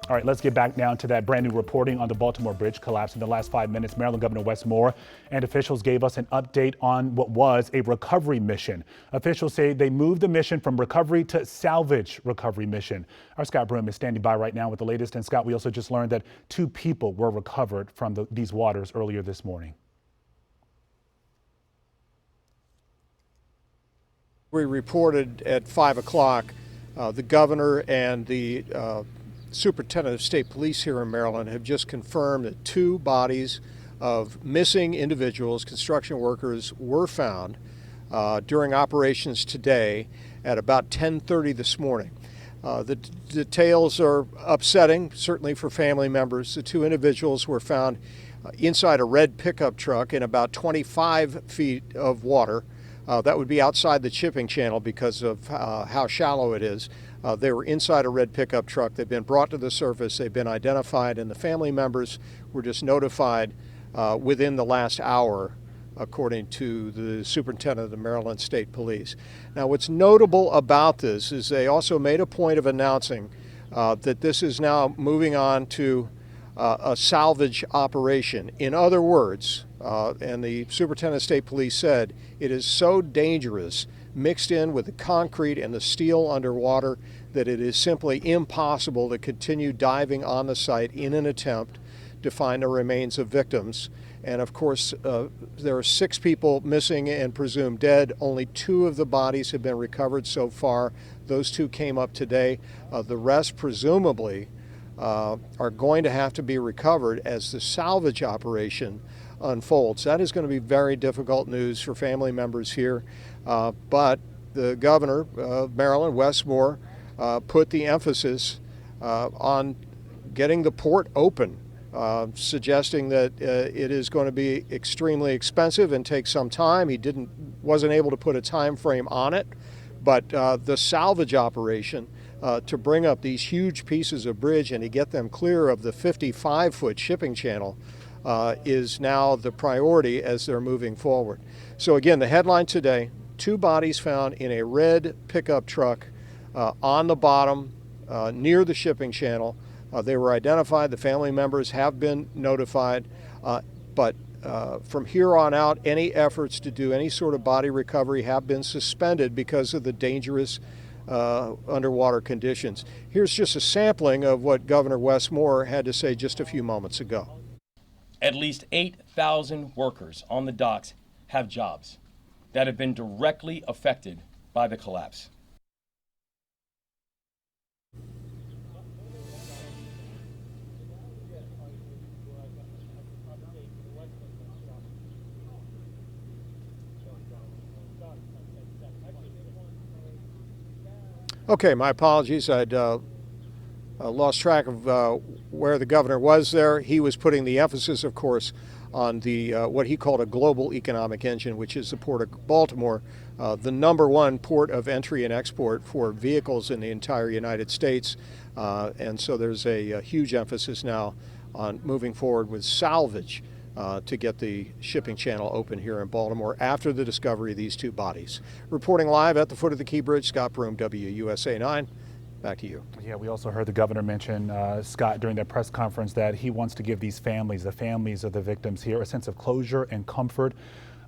All right, let's get back now to that brand new reporting on the Baltimore bridge collapse. In the last 5 minutes, Maryland Governor Wes Moore and officials gave us an update on what was a recovery mission. Officials say they moved the mission from recovery to salvage recovery mission. Our Scott Broom is standing by right now with the latest. And Scott, we also just learned that 2 people were recovered from these waters earlier this morning. We reported at 5 o'clock the governor and the superintendent of state police here in Maryland have just confirmed that 2 bodies of missing individuals, construction workers, were found during operations today at about 10:30 this morning. The details are upsetting, certainly for family members. The 2 individuals were found inside a red pickup truck in about 25 feet of water. That would be outside the shipping channel because of how shallow it is. They were inside a red pickup truck. They've been brought to the surface. They've been identified, and the family members were just notified within the last hour, according to the superintendent of the Maryland State Police. Now, what's notable about this is they also made a point of announcing that this is now moving on to a salvage operation. In other words, and the superintendent of state police said, it is so dangerous mixed in with the concrete and the steel underwater that it is simply impossible to continue diving on the site in an attempt to find the remains of victims. And of course, there are 6 people missing and presumed dead. Only 2 of the bodies have been recovered so far. Those 2 came up today. The rest presumably are going to have to be recovered as the salvage operation unfolds. That is going to be very difficult news for family members here, but the governor of Maryland, Wes Moore, put the emphasis on getting the port open, suggesting that it is going to be extremely expensive and take some time. He wasn't able to put a time frame on it, but the salvage operation to bring up these huge pieces of bridge and to get them clear of the 55-foot shipping channel is now the priority as they're moving forward. So again, the headline today, 2 bodies found in a red pickup truck on the bottom near the shipping channel. They were identified. The family members have been notified. But from here on out, any efforts to do any sort of body recovery have been suspended because of the dangerous underwater conditions. Here's just a sampling of what Governor Wes Moore had to say just a few moments ago. At least 8,000 workers on the docks have jobs that have been directly affected by the collapse. Okay, my apologies. I'd lost track of where the governor was there. He was putting the emphasis, of course, on the what he called a global economic engine, which is the Port of Baltimore, the #1 port of entry and export for vehicles in the entire United States. And so there's a huge emphasis now on moving forward with salvage to get the shipping channel open here in Baltimore after the discovery of these 2 bodies. Reporting live at the foot of the Key Bridge, Scott Broom, WUSA 9. Back to you. Yeah, we also heard the governor mention, Scott, during that press conference that he wants to give these families, the families of the victims here, a sense of closure and comfort.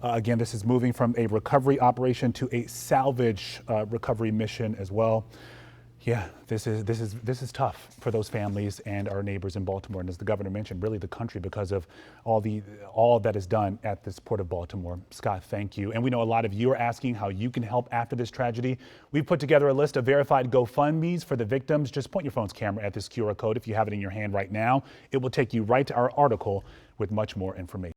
Again, this is moving from a recovery operation to a salvage recovery mission as well. Yeah, this is tough for those families and our neighbors in Baltimore, and as the governor mentioned, really the country, because of all that is done at this Port of Baltimore. Scott, thank you. And we know a lot of you are asking how you can help after this tragedy. We've put together a list of verified GoFundMes for the victims. Just point your phone's camera at this QR code if you have it in your hand right now. It will take you right to our article with much more information.